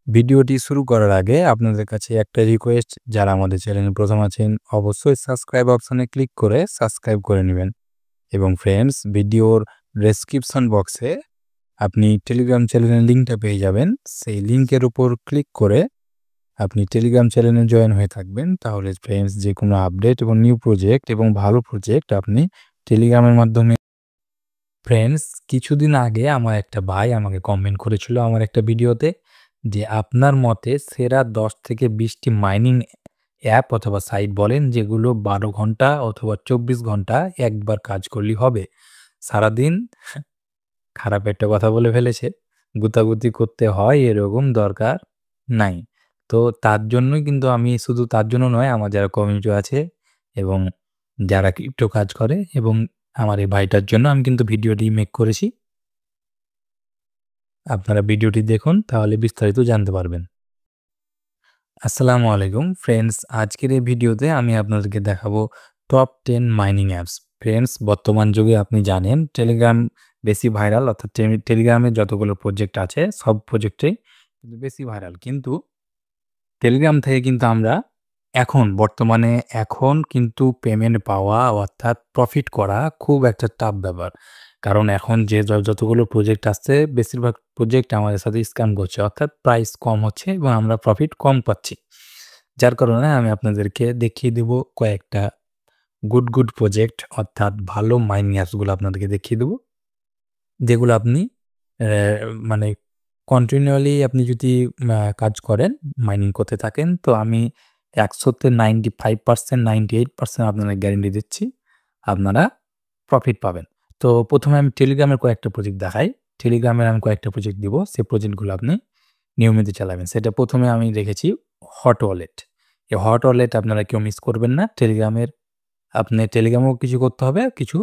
ভিডিওটি শুরু করার আগে আপনাদের কাছে একটা রিকোয়েস্ট, যারা আমাদের চ্যানেলে প্রথম আছেন অবশ্যই সাবস্ক্রাইব অপশনে ক্লিক করে সাবস্ক্রাইব করে নেবেন। এবং ফ্রেন্ডস, ভিডিওর ডেসক্রিপশন বক্সে আপনি টেলিগ্রাম চ্যানেলের লিঙ্কটা পেয়ে যাবেন। সেই লিঙ্কের উপর ক্লিক করে আপনি টেলিগ্রাম চ্যানেলে জয়েন হয়ে থাকবেন। তাহলে ফ্রেন্ডস, যে কোনো আপডেট এবং নিউ প্রজেক্ট এবং ভালো প্রজেক্ট আপনি টেলিগ্রামের মাধ্যমে। ফ্রেন্ডস, কিছুদিন আগে আমার একটা ভাই আমাকে কমেন্ট করেছিল আমার একটা ভিডিওতে যে আপনার মতে সেরা 10 থেকে 20টি মাইনিং অ্যাপ অথবা সাইট বলেন যেগুলো 12 ঘন্টা অথবা 24 ঘন্টা একবার কাজ করলেই হবে। সারাদিন খারাপ একটা কথা বলে ফেলেছে। গুতাগুতি করতে হয় এরকম দরকার নাই। তো তার জন্যই কিন্তু আমি, শুধু তার জন্য নয়, আমার যারা কমিউনিটি আছে এবং যারা ক্রিপ্টো কাজ করে এবং আমার এই ভাইটার জন্য আমি কিন্তু ভিডিওটি মেক করেছি। আপনারা ভিডিওটি দেখুন, তাহলে বিস্তারিত জানতে পারবেন। আসসালামু আলাইকুম ফ্রেন্ডস, আজকের এই ভিডিওতে আমি আপনাদেরকে দেখাবো টপ 10 মাইনিং অ্যাপস। ফ্রেন্ডস, বর্তমান যুগে আপনি জানেন টেলিগ্রাম বেশি ভাইরাল, অর্থাৎ টেলিগ্রামে যতগুলো প্রজেক্ট আছে সব প্রজেক্টেই কিন্তু বেশি ভাইরাল। কিন্তু টেলিগ্রাম থেকে কিন্তু আমরা বর্তমানে কিন্তু পেমেন্ট পাওয়া অর্থাৎ প্রফিট করা খুব একটা টাফ ব্যাপার। কারণ এখন যে যতগুলো প্রজেক্ট আসছে বেশিরভাগ প্রজেক্ট আমাদের সাথে স্ক্যাম করছে, অর্থাৎ প্রাইস কম হচ্ছে এবং আমরা প্রফিট কম পাচ্ছি। যার কারণে আমি আপনাদেরকে দেখিয়ে দেব কয়েকটা গুড প্রজেক্ট, অর্থাৎ ভালো মাইনিং অ্যাপসগুলো আপনাদেরকে দেখিয়ে দেব, যেগুলো আপনি মানে কন্টিনিউয়ালি আপনি যদি কাজ করেন, মাইনিং করতে থাকেন, তো আমি 100-তে 95%, 98% আপনাদের গ্যারেন্টি দিচ্ছি আপনারা প্রফিট পাবেন। তো প্রথমে আমি টেলিগ্রামের কয়েকটা প্রজেক্ট দেখাই। টেলিগ্রামের আমি কয়েকটা প্রজেক্ট দিব, সেই প্রজেক্টগুলো আপনি নিয়মিত চালাবেন। সেটা প্রথমে আমি রেখেছি হট ওয়ালেট। এই হট ওয়ালেট আপনারা কেউ মিস করবেন না। আপনি টেলিগ্রামেও কিছু করতে হবে, কিছু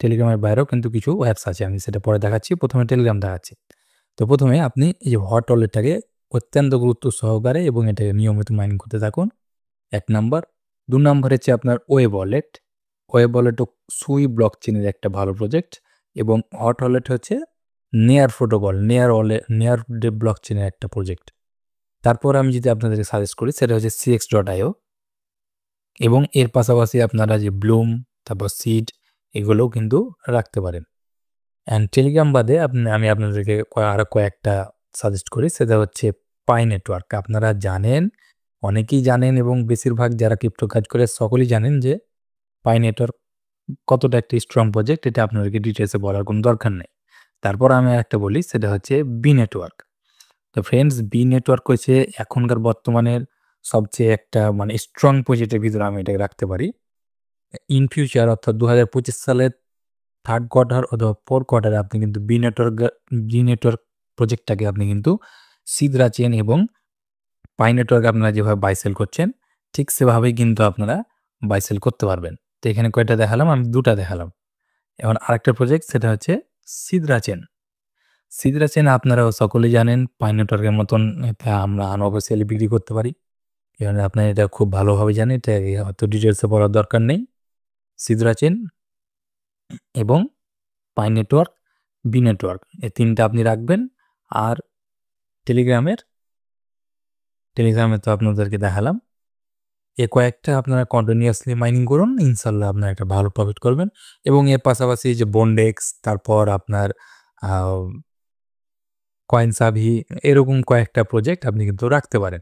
টেলিগ্রামের বাইরেও কিন্তু কিছু অ্যাপস আছে, আমি সেটা পরে দেখাচ্ছি। প্রথমে টেলিগ্রাম দেখাচ্ছি। তো প্রথমে আপনি এই যে হট ওয়ালেটটাকে অত্যন্ত গুরুত্ব সহকারে এবং এটাকে নিয়মিত মাইনিং করতে থাকুন, ১ নাম্বার। ২ নাম্বার হচ্ছে আপনার ওয়েব ওয়ালেট। ওয়েব ওয়ালেটও সুই ব্লকচেনের একটা ভালো প্রজেক্ট এবং হট ওয়ালেট হচ্ছে নেয়ার প্রোটোকল, নেয়ার ব্লকচেনের একটা প্রজেক্ট। তারপর আমি যদি আপনাদেরকে সাজেস্ট করি সেটা হচ্ছে cx.io এবং এর পাশাপাশি আপনারা যে ব্লুম, তারপর সিড, এগুলোও কিন্তু রাখতে পারেন। অ্যান্ড টেলিগ্রাম বাদে আমি আপনাদেরকে আরও কয়েকটা সাজেস্ট করি, সেটা হচ্ছে পাই নেটওয়ার্ক। আপনারা জানেন, অনেকেই জানেন এবং বেশিরভাগ যারা ক্রিপ্টো কাজ করে সকলেই জানেন যে পাই নেটওয়ার্ক কতটা একটা স্ট্রং প্রজেক্ট, এটা আপনাদেরকে ডিটেলসে বলার কোনো দরকার নেই। তারপর আমি আরেকটা বলি, সেটা হচ্ছে বি নেটওয়ার্ক। তো ফ্রেন্ডস, বি নেটওয়ার্ক হচ্ছে এখনকার বর্তমানের সবচেয়ে একটা স্ট্রং প্রজেক্টের ভিতরে আমি এটাকে রাখতে পারি। ইন ফিউচার অর্থাৎ 2025 সালের 3rd কোয়ার্টার অথবা 4th কোয়ার্টারে আপনি কিন্তু বি নেটওয়ার্ক প্রজেক্টটাকে আপনি কিন্তু সিদরা চেন এবং পাই নেটওয়ার্ক আপনারা যেভাবে বাই সেল করছেন, ঠিক সেভাবেই কিন্তু আপনারা বাই সেল করতে পারবেন। তো এখানে কয়টা দেখালাম? আমি 2টা দেখালাম। এখন আরেকটা প্রজেক্ট, সেটা হচ্ছে সিদরা চেন। সিদরা চেন আপনারাও সকলেই জানেন পাই নেটওয়ার্কের মতন এটা আমরা আনঅফিসিয়ালি বিক্রি করতে পারি। এখানে আপনারা এটা খুব ভালোভাবে জানেন, এটা হয়তো ডিটেলসে বলার দরকার নেই। সিদরা চেন এবং পাই নেটওয়ার্ক, বি নেটওয়ার্ক, এই 3টা আপনি রাখবেন। আর টেলিগ্রামে তো আপনাদেরকে দেখালাম। কয়েকটা আপনারা কন্টিনিউয়াসলি মাইনিং করুন, ইনশাল্লাহ আপনারা একটা ভালো প্রফিট করবেন। এবং এর পাশাপাশি যে বন্ডেক্স, তারপর আপনার কয়েনসাভি, এরকম কয়েকটা প্রজেক্ট আপনি কিন্তু রাখতে পারেন।